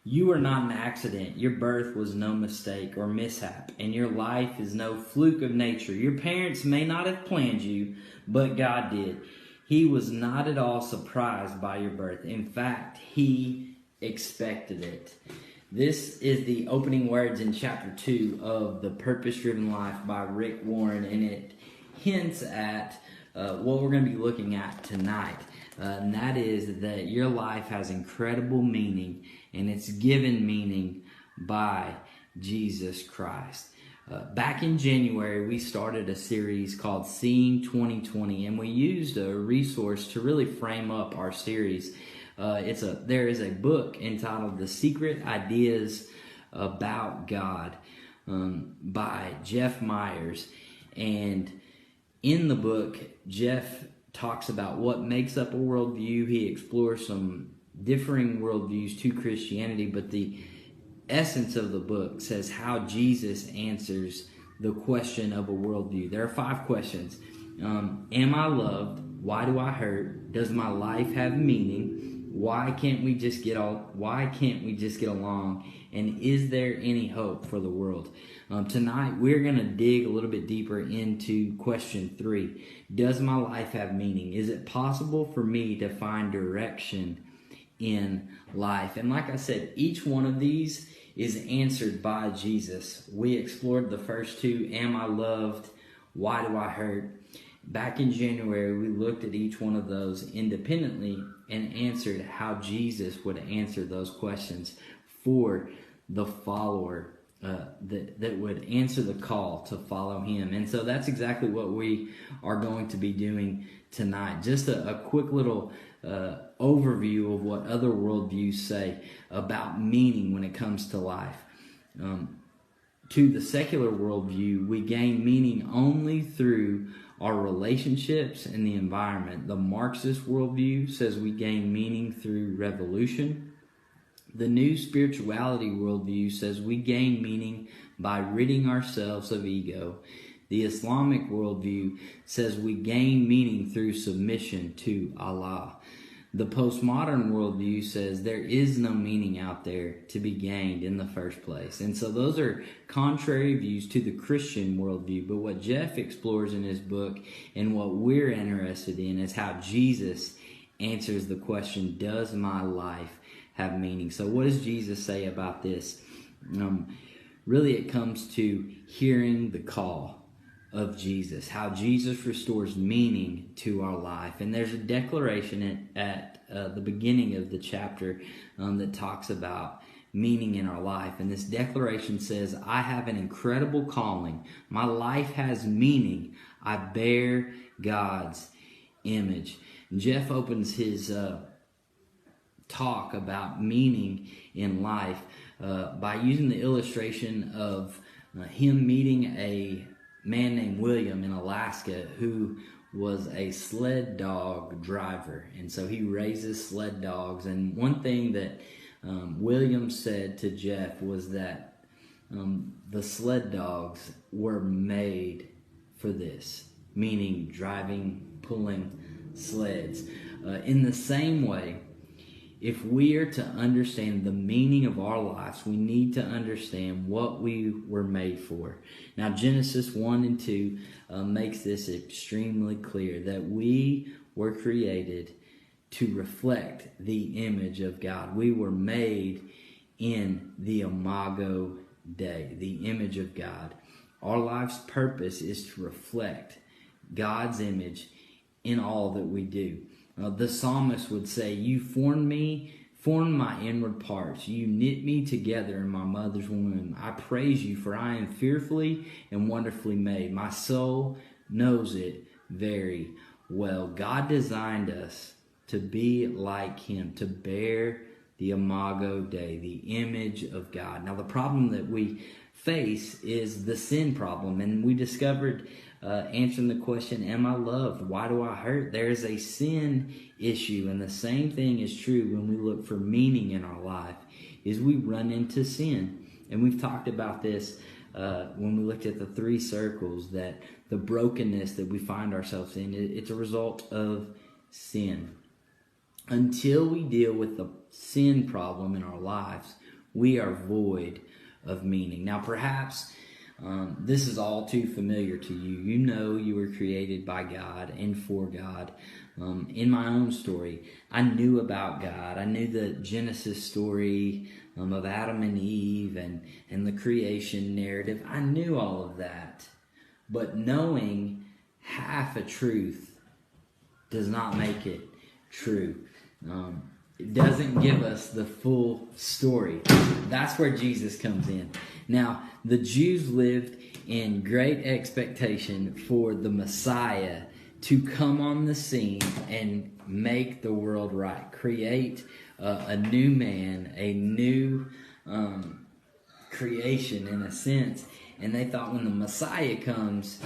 You are not an accident. Your birth was no mistake or mishap, and your life is no fluke of nature. Your parents may not have planned you, but God did. He was not at all surprised by your birth. In fact, He expected it. This is the opening words in chapter 2 of The Purpose-Driven Life by Rick Warren, and it hints at what we're going to be looking at tonight. And that is that your life has incredible meaning, and it's given meaning by Jesus Christ. Back in January, we started a series called Seeing 2020, and we used a resource to really frame up our series. There is a book entitled The Secret Ideas About God by Jeff Myers, and in the book, Jeff talks about what makes up a worldview. He explores some differing worldviews to Christianity, but the essence of the book says how Jesus answers the question of a worldview. There are 5 questions. Am I loved? Why do I hurt? Does my life have meaning? Why can't we just get along? And is there any hope for the world? Tonight, we're going to dig a little bit deeper into question 3. Does my life have meaning? Is it possible for me to find direction in life? And like I said, each one of these is answered by Jesus. We explored the first 2. Am I loved? Why do I hurt? Back in January, we looked at each one of those independently and answered how Jesus would answer those questions for the follower that would answer the call to follow Him. And so that's exactly what we are going to be doing tonight. Just a quick little overview of what other worldviews say about meaning when it comes to life. To the secular worldview, we gain meaning only through our relationships and the environment. The Marxist worldview says we gain meaning through revolution. The new spirituality worldview says we gain meaning by ridding ourselves of ego. The Islamic worldview says we gain meaning through submission to Allah. The postmodern worldview says there is no meaning out there to be gained in the first place. And so those are contrary views to the Christian worldview. But what Jeff explores in his book and what we're interested in is how Jesus answers the question, does my life have meaning? So what does Jesus say about this? Really it comes to hearing the call of Jesus, how Jesus restores meaning to our life. And there's a declaration at the beginning of the chapter that talks about meaning in our life. And this declaration says, I have an incredible calling. My life has meaning. I bear God's image. And Jeff opens his talk about meaning in life by using the illustration of him meeting a man named William in Alaska who was a sled dog driver. And so he raises sled dogs. And one thing that William said to Jeff was that the sled dogs were made for this, meaning driving, pulling sleds. In the same way, if we are to understand the meaning of our lives, we need to understand what we were made for. Now, Genesis 1 and 2 makes this extremely clear, that we were created to reflect the image of God. We were made in the Imago Dei, the image of God. Our life's purpose is to reflect God's image in all that we do. The psalmist would say, you formed my inward parts. You knit me together in my mother's womb. I praise you, for I am fearfully and wonderfully made. My soul knows it very well. God designed us to be like Him, to bear the Imago Dei, the image of God. Now, the problem that we face is the sin problem, and we discovered answering the question, am I loved? Why do I hurt? There is a sin issue, and the same thing is true when we look for meaning in our life, is we run into sin. And we've talked about this when we looked at the 3 circles, that the brokenness that we find ourselves in, it's a result of sin. Until we deal with the sin problem in our lives, we are void of meaning. Now, perhaps this is all too familiar to you. You know you were created by God and for God. In my own story, I knew about God. I knew the Genesis story of Adam and Eve and the creation narrative. I knew all of that. But knowing half a truth does not make it true. It doesn't give us the full story. That's where Jesus comes in. Now, the Jews lived in great expectation for the Messiah to come on the scene and make the world right, create a new man, a new creation in a sense. And they thought when the Messiah comes,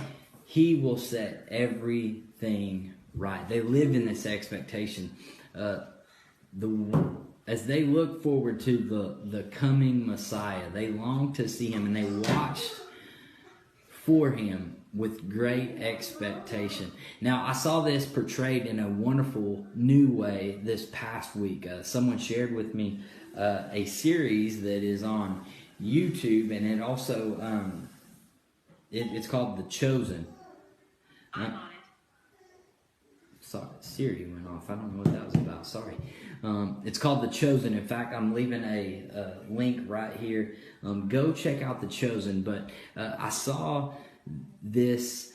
he will set everything right. They lived in this expectation. As they look forward to the coming Messiah, they long to see him, and they watched for him with great expectation. Now, I saw this portrayed in a wonderful new way this past week. Someone shared with me a series that is on YouTube, and it also it's called The Chosen. I'm on it. Sorry, Siri went off. I don't know what that was about. Sorry. It's called The Chosen. In fact, I'm leaving a link right here. Go check out The Chosen. But I saw this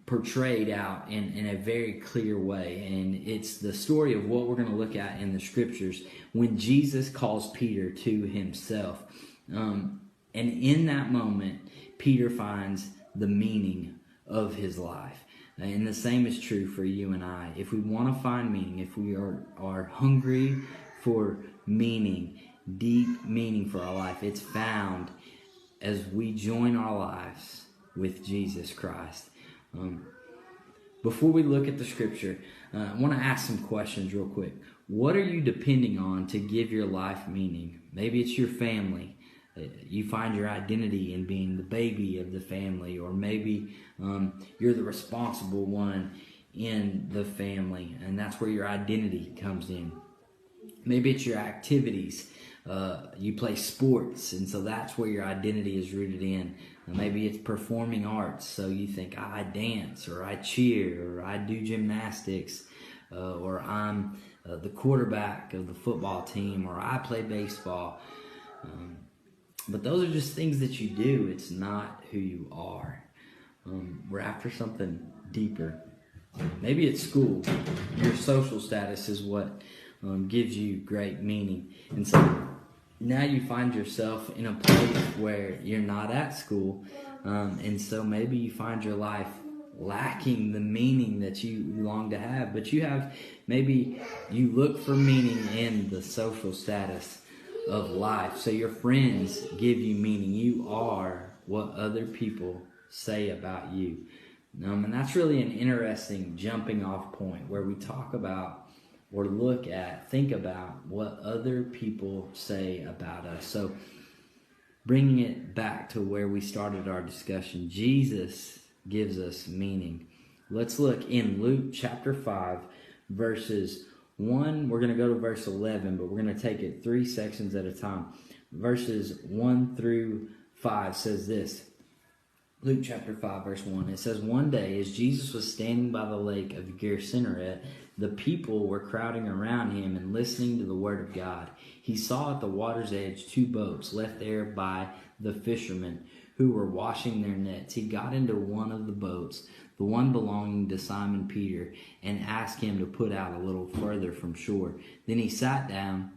portrayed out in a very clear way. And it's the story of what we're going to look at in the scriptures when Jesus calls Peter to himself. And in that moment, Peter finds the meaning of his life. And the same is true for you and I. If we want to find meaning, if we are hungry for meaning, deep meaning for our life, it's found as we join our lives with Jesus Christ. Before we look at the scripture, I want to ask some questions real quick. What are you depending on to give your life meaning? Maybe it's your family. You find your identity in being the baby of the family, or maybe you're the responsible one in the family, and that's where your identity comes in. Maybe it's your activities. You play sports, and so that's where your identity is rooted in. Maybe it's performing arts, so you think, I dance, or I cheer, or I do gymnastics, or I'm the quarterback of the football team, or I play baseball. But those are just things that you do. It's not who you are. We're after something deeper. Maybe it's school. Your social status is what gives you great meaning. And so now you find yourself in a place where you're not at school. And so maybe you find your life lacking the meaning that you long to have. But maybe you look for meaning in the social status of life. So your friends give you meaning. You are what other people say about you. And that's really an interesting jumping off point where we talk about or think about what other people say about us. So bringing it back to where we started our discussion, Jesus gives us meaning. Let's look in Luke chapter 5, verses 1, we're going to go to verse 11, but we're going to take it 3 sections at a time. Verses 1 through 5 says this. Luke chapter 5, verse 1. It says, One day, as Jesus was standing by the lake of Gennesaret, the people were crowding around him and listening to the word of God. He saw at the water's edge 2 boats left there by the fishermen who were washing their nets. He got into one of the boats, the one belonging to Simon Peter, and asked him to put out a little further from shore. Then he sat down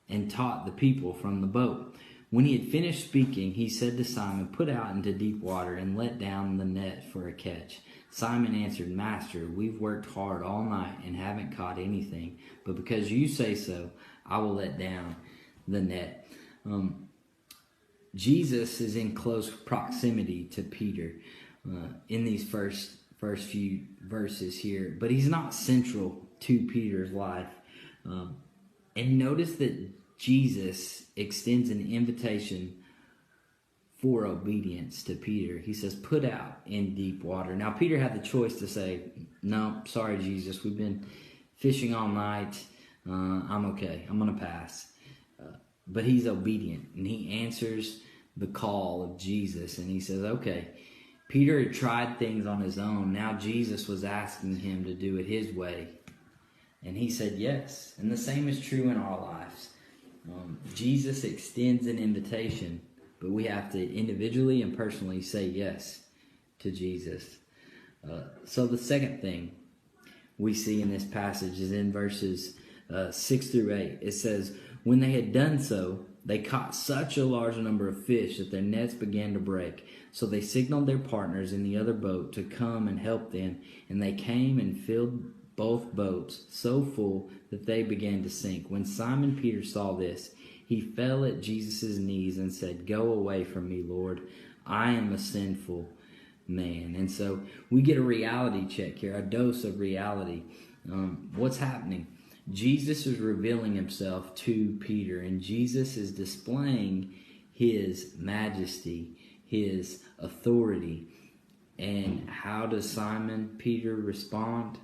and taught the people from the boat. When he had finished speaking, he said to Simon, Put out into deep water and let down the net for a catch. Simon answered, Master, we've worked hard all night and haven't caught anything, but because you say so, I will let down the net. Jesus is in close proximity to Peter in these first few verses here, but he's not central to Peter's life. And notice that Jesus extends an invitation for obedience to Peter. He says, put out in deep water. Now, Peter had the choice to say, no, sorry, Jesus, we've been fishing all night. I'm okay. I'm going to pass. but he's obedient, and he answers the call of Jesus, and he says, okay, Peter had tried things on his own. Now Jesus was asking him to do it his way, and he said yes. And the same is true in our lives. Jesus extends an invitation, but we have to individually and personally say yes to Jesus. So the second thing we see in this passage is in verses 6 through 8. It says, when they had done so, they caught such a large number of fish that their nets began to break. So they signaled their partners in the other boat to come and help them, and they came and filled both boats so full that they began to sink. When Simon Peter saw this, he fell at Jesus' knees and said, "Go away from me, Lord. I am a sinful man." And so we get a reality check here, a dose of reality. What's happening? Jesus is revealing himself to Peter, and Jesus is displaying his majesty, his authority. And how does Simon Peter respond?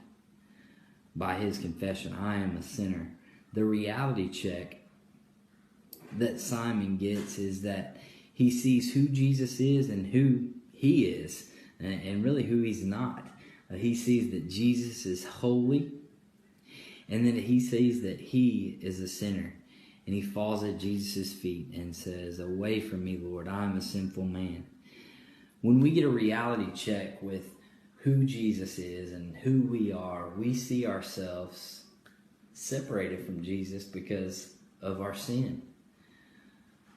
By his confession, I am a sinner. The reality check that Simon gets is that he sees who Jesus is and who he is, and really who he's not. He sees that Jesus is holy, and then he sees that he is a sinner. And he falls at Jesus' feet and says, "Away from me, Lord, I am a sinful man." When we get a reality check with who Jesus is and who we are, we see ourselves separated from Jesus because of our sin.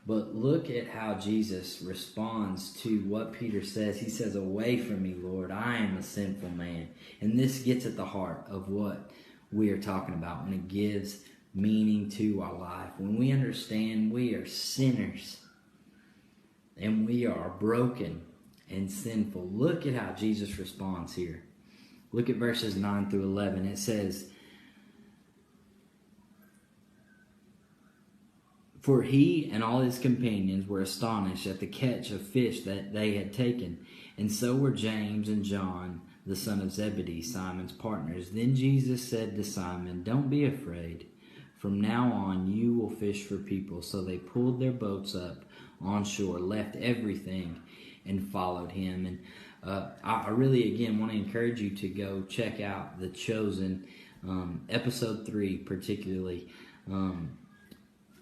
But look at how Jesus responds to what Peter says. He says, "Away from me, Lord, I am a sinful man." And this gets at the heart of what we are talking about when it gives meaning to our life. When we understand we are sinners and we are broken and sinful. Look at how Jesus responds here. Look at verses 9 through 11. It says, "For he and all his companions were astonished at the catch of fish that they had taken, and so were James and John, the son of Zebedee, Simon's partners. Then Jesus said to Simon, 'Don't be afraid. From now on you will fish for people.' So they pulled their boats up on shore, left everything, and followed him." And I really, again, want to encourage you to go check out The Chosen, episode 3 particularly,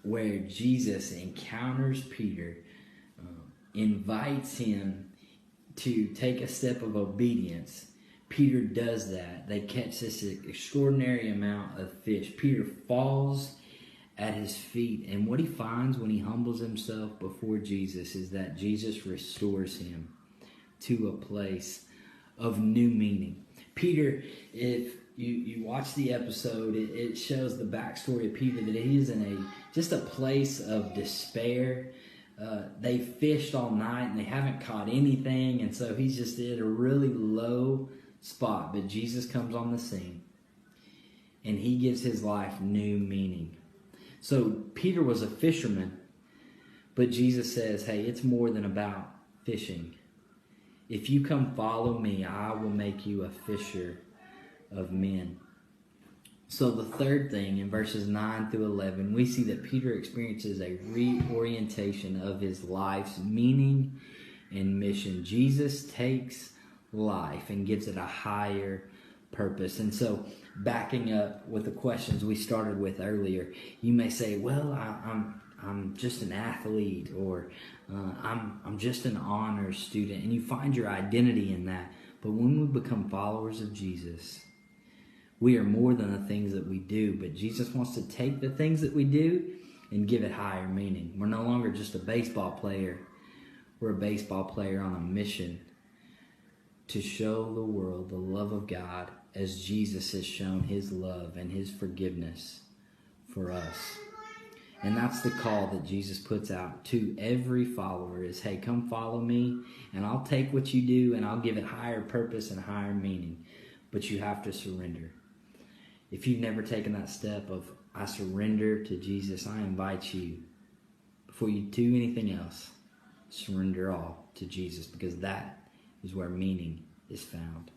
where Jesus encounters Peter, invites him to take a step of obedience. Peter does that. They catch this extraordinary amount of fish. Peter falls at his feet, and what he finds when he humbles himself before Jesus is that Jesus restores him to a place of new meaning. Peter, if you watch the episode, it shows the backstory of Peter, that he is in just a place of despair. They fished all night and they haven't caught anything, and so he's just at a really low spot. But Jesus comes on the scene and he gives his life new meaning. So Peter was a fisherman, but Jesus says, "Hey, it's more than about fishing. If you come follow me, I will make you a fisher of men." So the third thing, in verses 9 through 11, we see that Peter experiences a reorientation of his life's meaning and mission. Jesus takes life and gives it a higher purpose. And so, backing up with the questions we started with earlier, you may say, "Well, I'm just an athlete," or I'm just an honors student, and you find your identity in that. But when we become followers of Jesus, we are more than the things that we do. But Jesus wants to take the things that we do and give it higher meaning. We're no longer just a baseball player. We're a baseball player on a mission to show the world the love of God as Jesus has shown his love and his forgiveness for us. And that's the call that Jesus puts out to every follower is, "Hey, come follow me, and I'll take what you do and I'll give it higher purpose and higher meaning." But you have to surrender. If you've never taken that step of, "I surrender to Jesus," I invite you, before you do anything else, surrender all to Jesus, because that is where meaning is found.